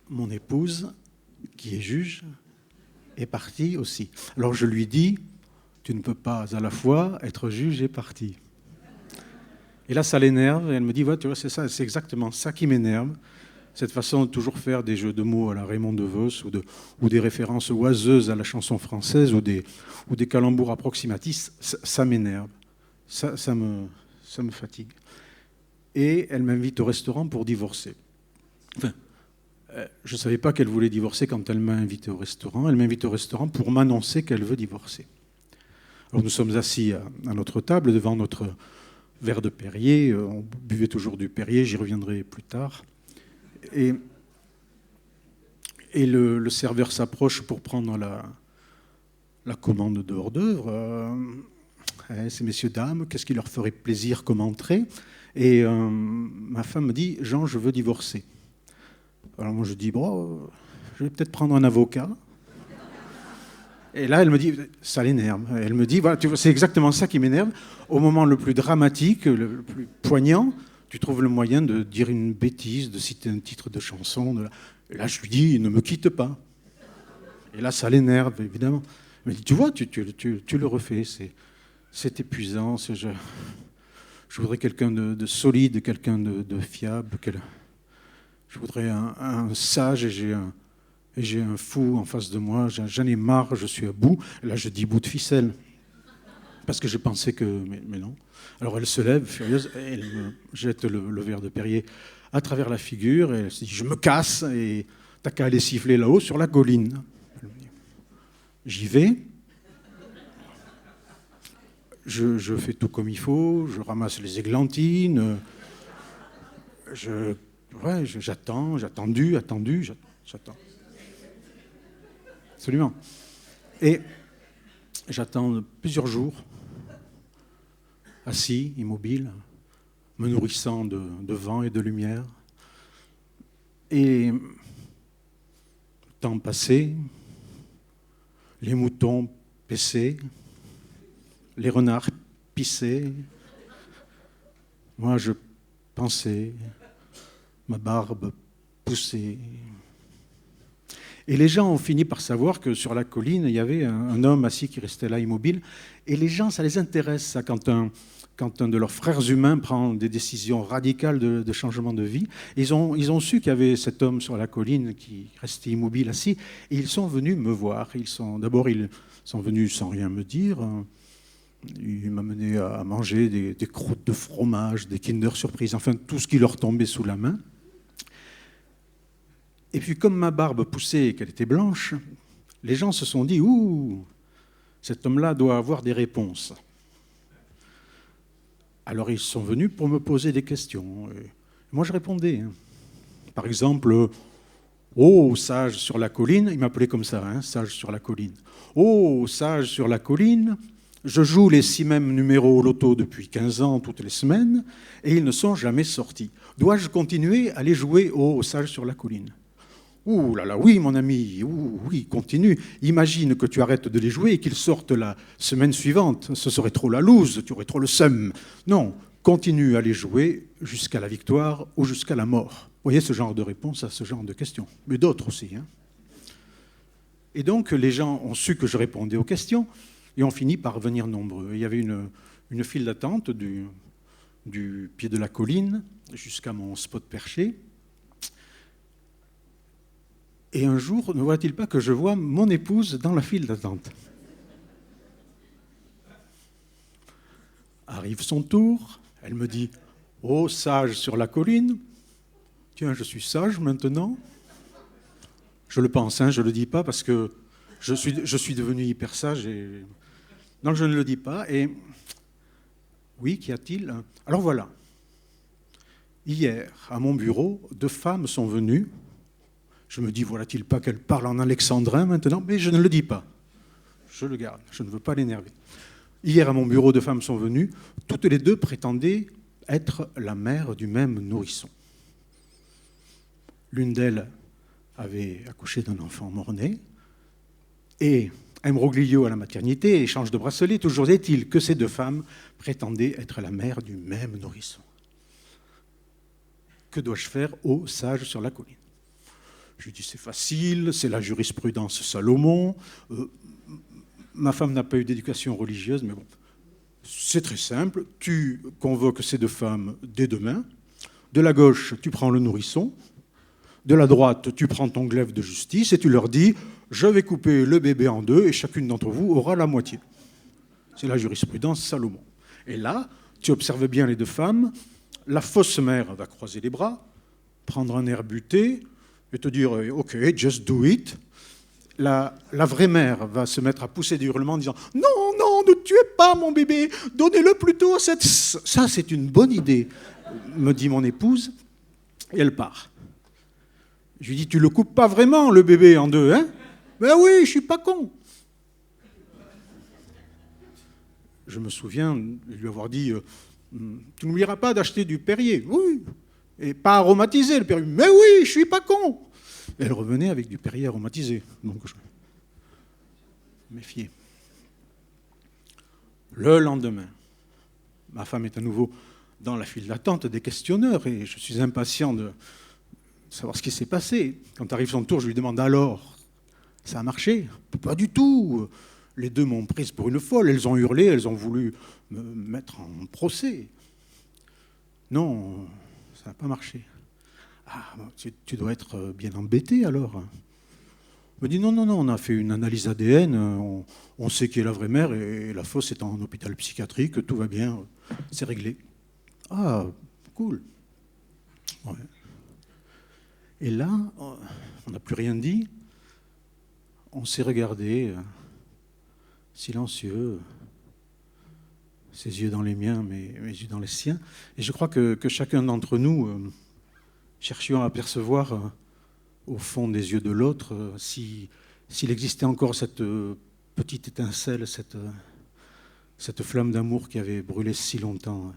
mon épouse, qui est juge, est partie aussi. Alors je lui dis, tu ne peux pas à la fois être juge et partie. Et là, ça l'énerve, et elle me dit, ouais, tu vois, c'est ça, c'est exactement ça qui m'énerve, cette façon de toujours faire des jeux de mots à la Raymond DeVos, ou des références oiseuses à la chanson française, ou des calembours approximatifs, ça m'énerve, ça me fatigue. Et elle m'invite au restaurant pour divorcer. Enfin, je ne savais pas qu'elle voulait divorcer quand elle m'a invité au restaurant. Elle m'invite au restaurant pour m'annoncer qu'elle veut divorcer. Alors nous sommes assis à notre table devant notre verre de Perrier. On buvait toujours du Perrier, j'y reviendrai plus tard. Et le serveur s'approche pour prendre la commande de hors-d'œuvre. Ces messieurs, dames, qu'est-ce qui leur ferait plaisir comme entrée? Et ma femme me dit, Jean, je veux divorcer. Alors moi je dis, bon, je vais peut-être prendre un avocat. Et là elle me dit, ça l'énerve. Elle me dit, voilà, tu vois, c'est exactement ça qui m'énerve. Au moment le plus dramatique, le plus poignant, tu trouves le moyen de dire une bêtise, de citer un titre de chanson. Et là je lui dis, ne me quitte pas. Et là ça l'énerve, évidemment. Elle me dit, tu vois, tu le refais, c'est épuisant. Je voudrais quelqu'un de solide, quelqu'un de fiable. Je voudrais un sage et j'ai un fou en face de moi. J'en ai marre, je suis à bout. Et là, je dis bout de ficelle. Parce que je pensais que... Mais non. Alors elle se lève, furieuse, et elle me jette le verre de Perrier à travers la figure. Et elle se dit, je me casse et t'as qu'à aller siffler là-haut sur la colline. J'y vais. Je fais tout comme il faut. Je ramasse les églantines. J'attends. Absolument. Et j'attends plusieurs jours, assis, immobile, me nourrissant de vent et de lumière. Et le temps passé, les moutons paissaient, les renards pissaient. Moi, je pensais, ma barbe poussait. Et les gens ont fini par savoir que sur la colline, il y avait un homme assis qui restait là, immobile. Et les gens, ça les intéresse, ça, quand un de leurs frères humains prend des décisions radicales de changement de vie. Ils ont su qu'il y avait cet homme sur la colline qui restait immobile, assis. Et ils sont venus me voir. D'abord, ils sont venus sans rien me dire. Il m'a mené à manger des croûtes de fromage, des Kinder Surprise, enfin tout ce qui leur tombait sous la main. Et puis comme ma barbe poussait et qu'elle était blanche, les gens se sont dit « Ouh, cet homme-là doit avoir des réponses ». Alors ils sont venus pour me poser des questions. Et moi je répondais. Par exemple, « Oh, sage sur la colline », il m'appelait comme ça, hein, sage sur la colline. « Oh, sage sur la colline ». Je joue les 6 mêmes numéros au loto depuis 15 ans, toutes les semaines, et ils ne sont jamais sortis. Dois-je continuer à les jouer au sage sur la colline? Ouh là là, oui mon ami, oui, continue. Imagine que tu arrêtes de les jouer et qu'ils sortent la semaine suivante. Ce serait trop la loose, tu aurais trop le seum. Non, continue à les jouer jusqu'à la victoire ou jusqu'à la mort. Vous voyez ce genre de réponse à ce genre de questions. Mais d'autres aussi. Hein. Et donc les gens ont su que je répondais aux questions. Et on finit par venir nombreux. Il y avait une file d'attente du pied de la colline jusqu'à mon spot perché. Et un jour, ne voit-il pas que je vois mon épouse dans la file d'attente? Arrive son tour, elle me dit « Oh, sage sur la colline !» Tiens, je suis sage maintenant. Je le pense, hein, je ne le dis pas parce que je suis devenu hyper sage et... Donc je ne le dis pas. Et oui, qu'y a-t-il? Alors voilà. Hier, à mon bureau, 2 femmes sont venues. Je me dis, voilà-t-il pas qu'elles parlent en alexandrin maintenant? Mais je ne le dis pas. Je le garde, je ne veux pas l'énerver. Hier, à mon bureau, 2 femmes sont venues. Toutes les 2 prétendaient être la mère du même nourrisson. L'une d'elles avait accouché d'un enfant mort-né. Et... imbroglio à la maternité, échange de bracelets, toujours est-il que ces 2 femmes prétendaient être la mère du même nourrisson. Que dois-je faire, ô sage sur la colline? Je lui dis, c'est facile, c'est la jurisprudence Salomon. Ma femme n'a pas eu d'éducation religieuse, mais bon, c'est très simple. Tu convoques ces deux femmes dès demain. De la gauche, tu prends le nourrisson. De la droite, tu prends ton glaive de justice et tu leur dis, je vais couper le bébé en deux et chacune d'entre vous aura la moitié. C'est la jurisprudence Salomon. Et là, tu observes bien les deux femmes. La fausse mère va croiser les bras, prendre un air buté et te dire « OK, just do it ». La vraie mère va se mettre à pousser des hurlements en disant « Non, non, ne tuez pas mon bébé, donnez-le plutôt à cette... » Ça, c'est une bonne idée, me dit mon épouse, et elle part. Je lui dis « Tu le coupes pas vraiment, le bébé, en deux, hein ?»« Ben oui, je suis pas con. » Je me souviens de lui avoir dit tu n'oublieras pas d'acheter du Perrier. Oui. Et pas aromatisé, le Perrier. Mais oui, je suis pas con. Et elle revenait avec du Perrier aromatisé. Donc je me méfiais. Le lendemain, ma femme est à nouveau dans la file d'attente des questionneurs et je suis impatient de savoir ce qui s'est passé. Quand arrive son tour, je lui demande alors, ça a marché? Pas du tout. Les deux m'ont prise pour une folle. Elles ont hurlé, elles ont voulu me mettre en procès. Non, ça n'a pas marché. Ah, tu dois être bien embêté alors. Elle me dit non, on a fait une analyse ADN, on sait qui est la vraie mère et la fausse est en hôpital psychiatrique, tout va bien, c'est réglé. Ah, cool. Ouais. Et là, on n'a plus rien dit. On s'est regardé, silencieux, ses yeux dans les miens, mes yeux dans les siens. Et je crois que chacun d'entre nous cherchions à percevoir au fond des yeux de l'autre s'il existait encore cette petite étincelle, cette flamme d'amour qui avait brûlé si longtemps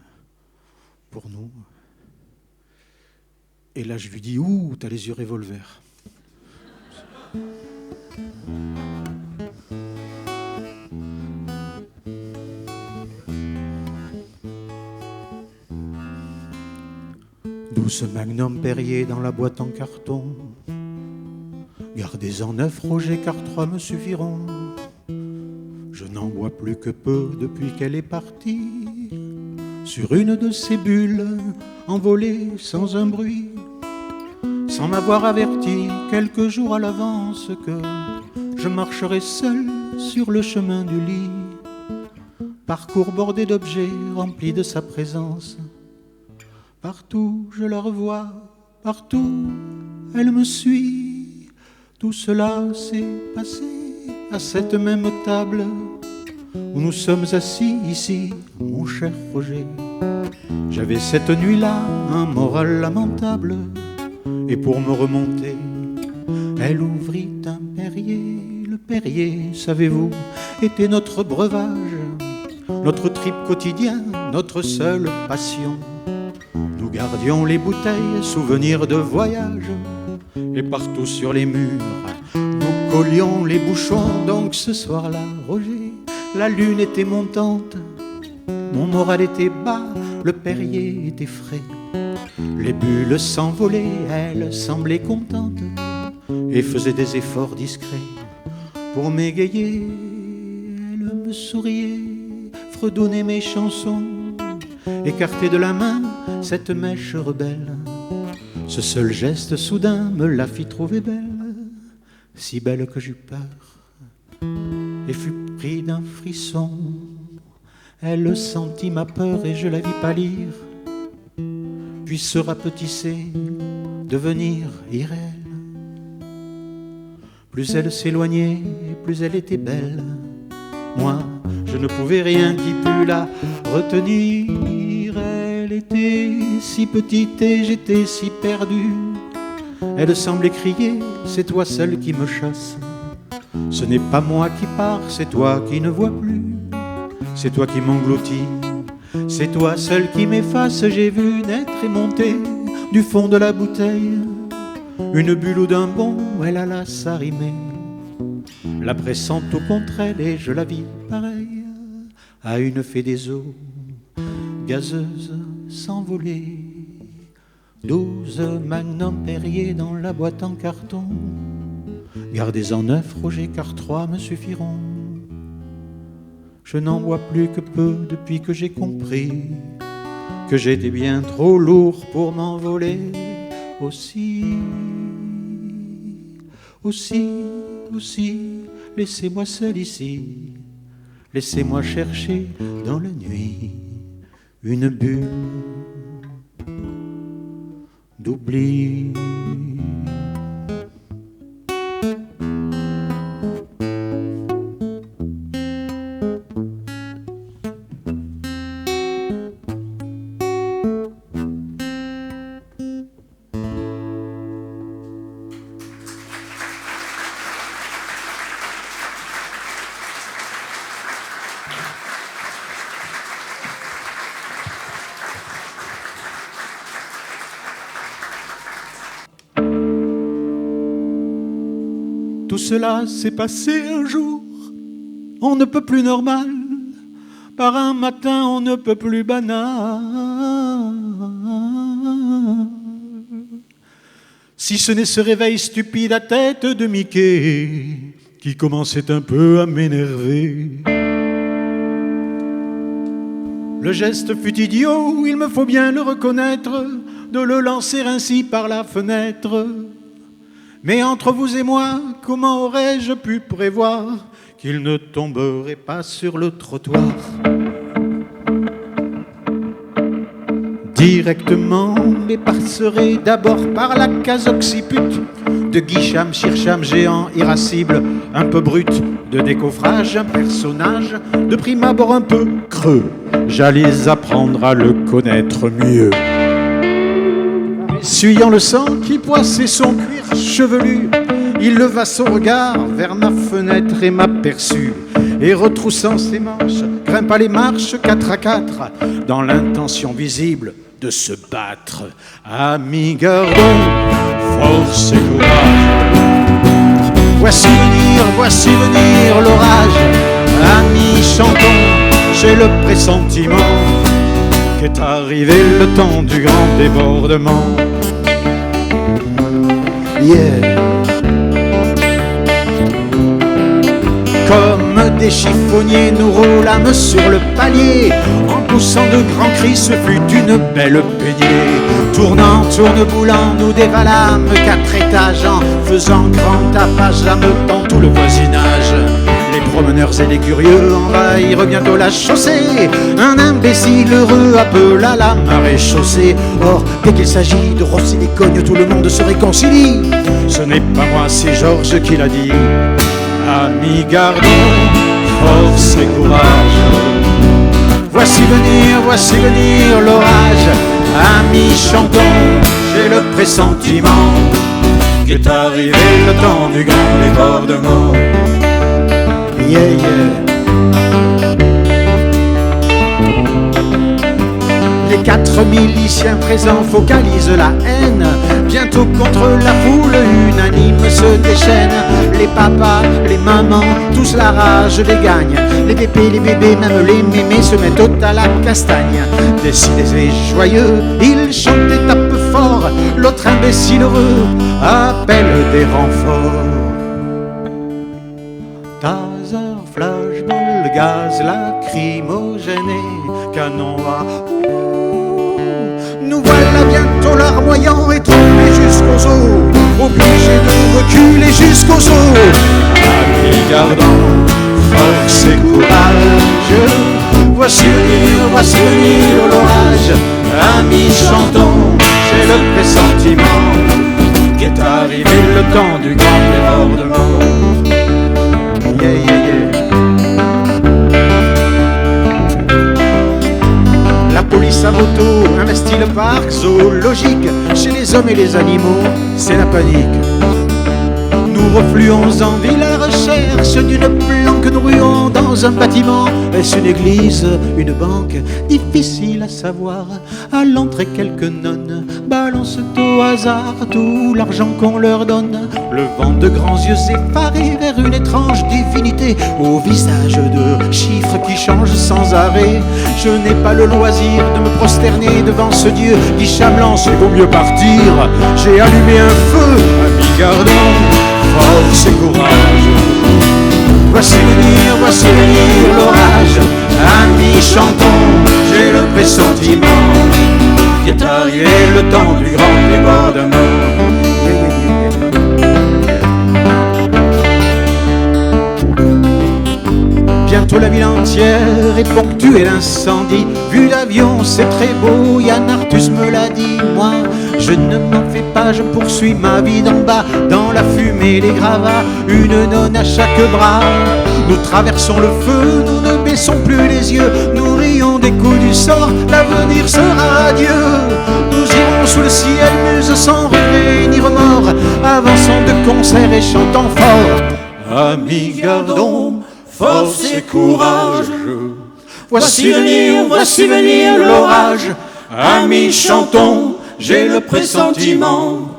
pour nous. Et là, je lui dis « Ouh, t'as les yeux revolver ». Douce Magnum Perrier dans la boîte en carton. Gardez-en 9, Roger, car 3 me suffiront. Je n'en bois plus que peu depuis qu'elle est partie. Sur une de ces bulles, envolée sans un bruit, sans m'avoir averti quelques jours à l'avance que je marcherai seul sur le chemin du lit. Parcours bordé d'objets remplis de sa présence. Partout je la revois, partout elle me suit. Tout cela s'est passé à cette même table où nous sommes assis ici, mon cher Roger. J'avais cette nuit-là un moral lamentable et pour me remonter, elle ouvrit un Perrier. Le Perrier, savez-vous, était notre breuvage, notre trip quotidien, notre seule passion. Nous gardions les bouteilles, souvenirs de voyage, et partout sur les murs, nous collions les bouchons. Donc ce soir-là, Roger, la lune était montante, mon moral était bas, le Perrier était frais. Les bulles s'envolaient, elle semblait contente, et faisait des efforts discrets pour m'égayer. Elle me souriait, fredonnait mes chansons, écartait de la main cette mèche rebelle. Ce seul geste soudain me la fit trouver belle, si belle que j'eus peur et fus pris d'un frisson. Elle sentit ma peur et je la vis pâlir, puis se rapetisser, devenir irréelle. Plus elle s'éloignait, plus elle était belle. Moi, je ne pouvais rien qui pût la retenir. Elle était si petite et j'étais si perdu. Elle semblait crier, c'est toi seul qui me chasse. Ce n'est pas moi qui pars, c'est toi qui ne vois plus. C'est toi qui m'engloutis, c'est toi seul qui m'efface. J'ai vu naître et monter du fond de la bouteille une bulle ou d'un bond, elle alla s'arrimer, la pressant tout contre elle, et je la vis pareille à une fée des eaux, gazeuse s'envoler 12 Magnum Perrier dans la boîte en carton. Gardez-en 9, Roger, car 3 me suffiront. Je n'en bois plus que peu depuis que j'ai compris que j'étais bien trop lourd pour m'envoler. Aussi, laissez-moi seul ici. Laissez-moi chercher dans la nuit une bulle d'oubli. Tout cela s'est passé un jour, on ne peut plus normal, par un matin on ne peut plus banal. Si ce n'est ce réveil stupide à tête de Mickey, qui commençait un peu à m'énerver. Le geste fut idiot, il me faut bien le reconnaître, de le lancer ainsi par la fenêtre. Mais entre vous et moi, comment aurais-je pu prévoir qu'il ne tomberait pas sur le trottoir? Directement, mais passerait d'abord par la case occiput de Guicham, Chircham, géant irascible, un peu brut, de décoffrage, un personnage de prime abord un peu creux. J'allais apprendre à le connaître mieux. Essuyant le sang qui poissait son cuir chevelu, il leva son regard vers ma fenêtre et m'aperçut. Et retroussant ses manches, grimpa les marches 4 à 4, dans l'intention visible de se battre. Amis, gardons force et courage. Voici venir l'orage. Amis, chantons, j'ai le pressentiment qu'est arrivé le temps du grand débordement. Yeah. Comme des chiffonniers, nous roulâmes sur le palier. En poussant de grands cris, ce fut une belle peignée. Tournant, tourneboulant, nous dévalâmes 4 étages en faisant grand tapage, ameutant tout le voisinage. Les promeneurs et les curieux envahirent bientôt la chaussée. Un imbécile heureux appela la marée chaussée. Or, dès qu'il s'agit de rosser les cognes, tout le monde se réconcilie. Ce n'est pas moi, c'est Georges qui l'a dit. Amis, gardons force et courage. Voici venir l'orage. Amis, chantons, j'ai le pressentiment qu'est arrivé le temps du grand débordement. Yeah, yeah. Les 4 miliciens présents focalisent la haine. Bientôt contre la foule unanime se déchaîne. Les papas, les mamans, tous la rage les gagnent. Les pépés, les bébés, même les mémés se mettent à la castagne. Décidés et joyeux, ils chantaient à peu fort. L'autre imbécile heureux appelle des renforts. Taser, flashball, gaz lacrymogène et canon à eau. Nous voilà bientôt larmoyants et tombés jusqu'aux os, obligés de reculer jusqu'aux os. Amis, gardons force et courage. Voici venir l'orage. Amis, chantons, j'ai le pressentiment qu'est arrivé le temps du grand débordement. Yeah, yeah, yeah. La police à moto investit le parc zoologique. Chez les hommes et les animaux, c'est la panique. Nous Nous refluons en ville à recherche d'une planque, nous ruons dans un bâtiment. Est-ce une église, une banque? Difficile à savoir. À l'entrée, quelques nonnes balancent au hasard tout l'argent qu'on leur donne, levant de grands yeux effarés vers une étrange divinité au visage de chiffres qui changent sans arrêt. Je n'ai pas le loisir de me prosterner devant ce Dieu, dit Chamelan, il vaut mieux partir. J'ai allumé un feu, ami gardons force et courage. Voici venir l'orage, amis chantons, j'ai le pressentiment qu'est arrivé le temps du grand débordement. Bientôt la ville entière est ponctuée d'incendie. Vue d'avion, c'est très beau, Yann Arthus me l'a dit. Moi, je ne m'en fais pas, je poursuis ma vie d'en bas. Dans la fumée, les gravats, une nonne à chaque bras. Nous traversons le feu, nous ne baissons plus les yeux. Nous rions des coups du sort, l'avenir sera radieux. Nous irons sous le ciel, muse sans regret ni remords, avançant de concert et chantant fort. Amis, gardons force et courage. Voici venir l'orage. Amis, chantons, j'ai le pressentiment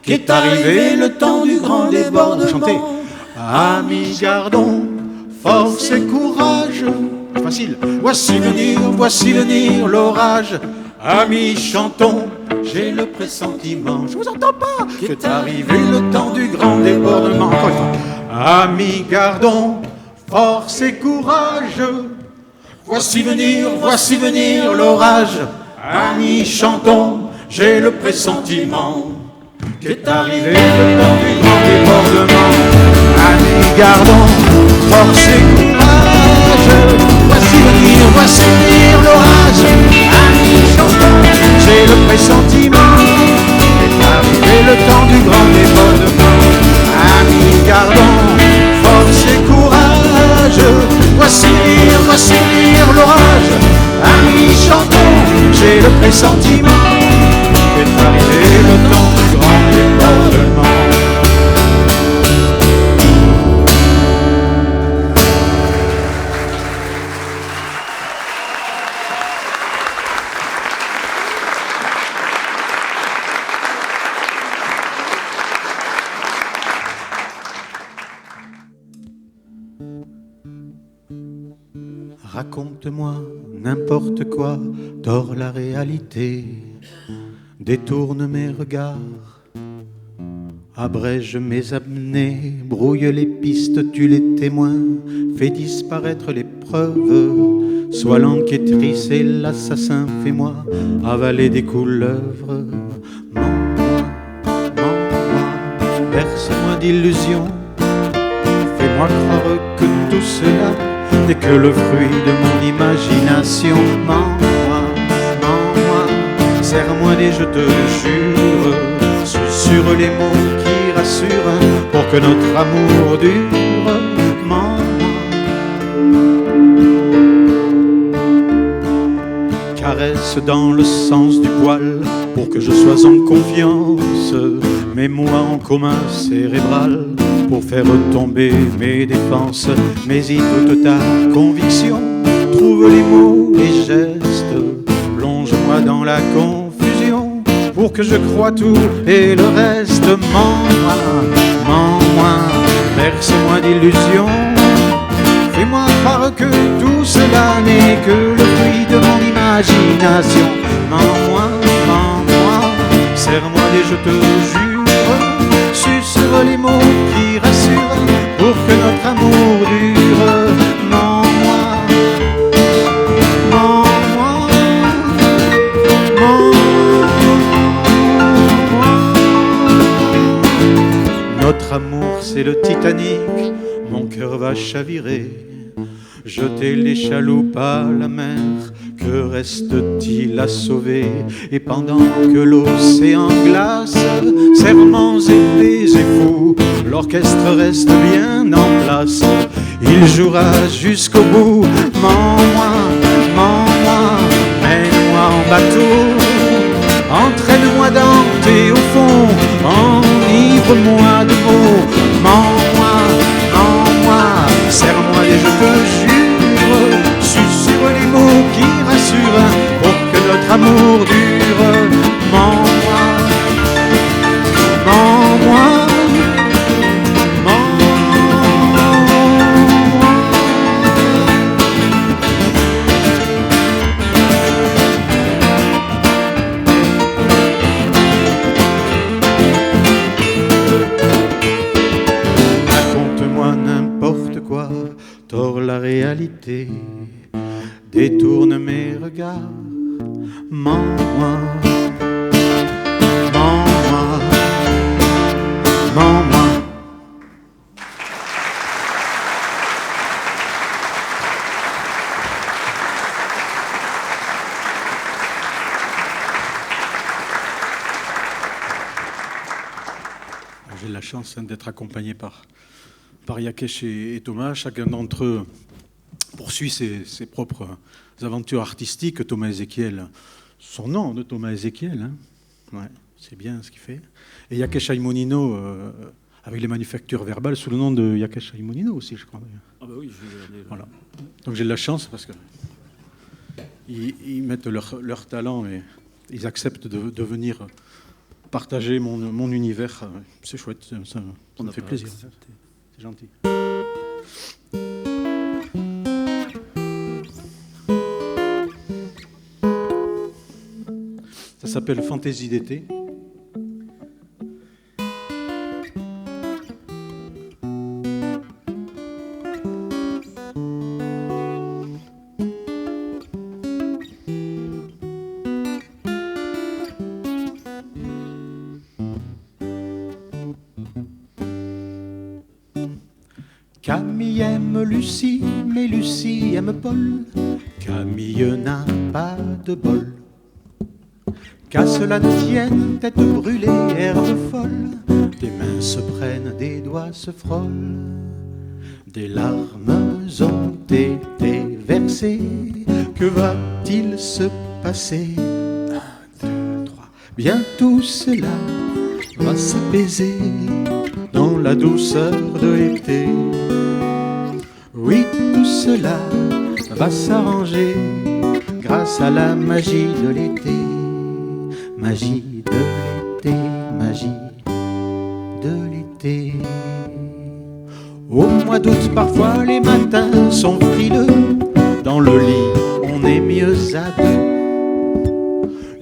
qu'est arrivé le temps du grand débordement. Chantez. Amis, gardons force et courage. Facile. Voici venir l'orage. Amis, chantons, j'ai le pressentiment. Je vous entends pas. Qu'est arrivé le temps du grand débordement. Encore une fois. Amis, gardons force et courage. Voici venir l'orage. Amis, chantons, j'ai le pressentiment qu'est arrivé le temps du grand débordement. Amis, gardons force et courage. Voici venir l'orage. Amis, chantons, j'ai le pressentiment qu'est arrivé le temps du grand débordement. Amis, gardons force et courage. Voici venir l'orage. Amis, chantons, j'ai le pressentiment qu'est arrivé le temps du grand débordement. Raconte-moi n'importe quoi, dors la réalité, détourne mes regards, abrège mes apnées, brouille les pistes, tue les témoins, fais disparaître les preuves, sois l'enquêtrice et l'assassin, fais-moi avaler des couleuvres. Mens-moi, berce-moi d'illusions, fais-moi croire que tout cela n'est que le fruit de mon imagination. Mens-moi, serre-moi et je te jure, susurre les mots qui rassurent pour que notre amour dure. Mens-moi, caresse dans le sens du poil pour que je sois en confiance, mets-moi en commun cérébral pour faire tomber mes défenses, mais y toute ta conviction, trouve les mots, les gestes, plonge-moi dans la confusion, pour que je croie tout et le reste. Mens-moi, berce-moi d'illusions, fais-moi croire que tout cela n'est que le fruit de mon imagination. Mens-moi, serre-moi et je te jure, susurre les mots qui rassurent pour que notre amour dure. Mens-moi, notre amour c'est le Titanic, mon cœur va chavirer, jeter les chaloupes à la mer, que reste-t-il à sauver? Et pendant que l'océan glace, serments épais et fous, l'orchestre reste bien en place, il jouera jusqu'au bout. Mens-moi, mène-moi en bateau, entraîne-moi dans tes hauts fonds, enivre-moi de mots. amour dure. Mens-moi, mens-moi, mens-moi. Raconte-moi n'importe quoi, tord la réalité, détourne mes regards. Mens-moi, mens-moi, mens-moi. J'ai la chance d'être accompagné par Yakesh et Thomas. Chacun d'entre eux poursuit ses propres aventures artistiques. Thomas Ezekiel, son nom de Thomas Ezekiel, hein. Ouais, c'est bien ce qu'il fait. Et Yakesh Aimonino, avec les manufactures verbales, sous le nom de Yakesh Aimonino aussi, je crois. Ah bah oui, je vais aller. Voilà. Donc j'ai de la chance parce que ils mettent leur talent et ils acceptent de venir partager mon univers. C'est chouette, ça me fait plaisir. C'est gentil. Ça s'appelle Fantaisie d'été. Camille aime Lucie, mais Lucie aime Paul. Camille n'a pas de bol. Qu'à cela ne tienne, tête brûlée, herbe folle, des mains se prennent, des doigts se frôlent. Des larmes ont été versées, que va-t-il se passer? 1, 2, 3. Bien tout cela va s'apaiser dans la douceur de l'été. Oui, tout cela va s'arranger grâce à la magie de l'été. Magie de l'été, magie de l'été. Au mois d'août, parfois les matins sont frileux. Dans le lit, on est mieux à deux.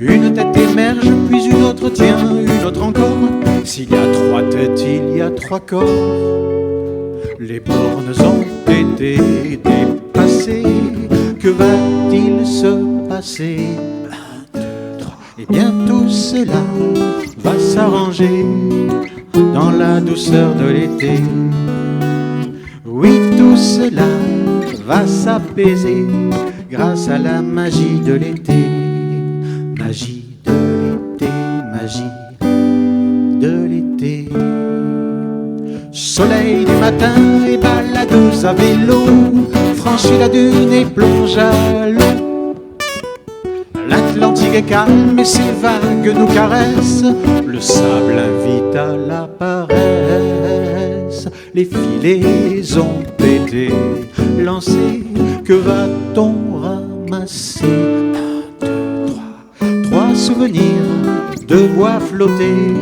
Une tête émerge, puis une autre tient, une autre encore. S'il y a 3 têtes, il y a 3 corps. Les bornes ont été dépassées. Que va-t-il se passer? 1, 2, 3. Et bien tout cela va s'arranger dans la douceur de l'été. Oui, tout cela va s'apaiser grâce à la magie de l'été. Magie de l'été, magie de l'été. Soleil du matin et baladeuse à vélo, franchis la dune et plonge à l'eau. L'Atlantique est calme et ses vagues nous caressent, le sable invite à la paresse. Les filets ont été lancés, que va-t-on ramasser? 1, 2, 3. 3 souvenirs de voix flotter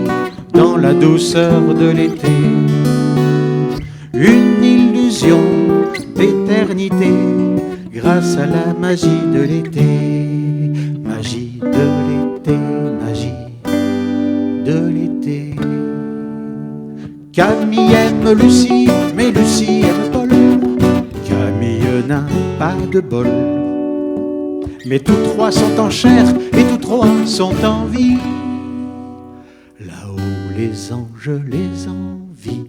dans la douceur de l'été. Une illusion d'éternité grâce à la magie de l'été. Magie de l'été, magie de l'été. Camille aime Lucie, mais Lucie aime Paul. Camille n'a pas de bol. Mais tous 3 sont en chair et tous 3 sont en vie. Là où les anges les envient.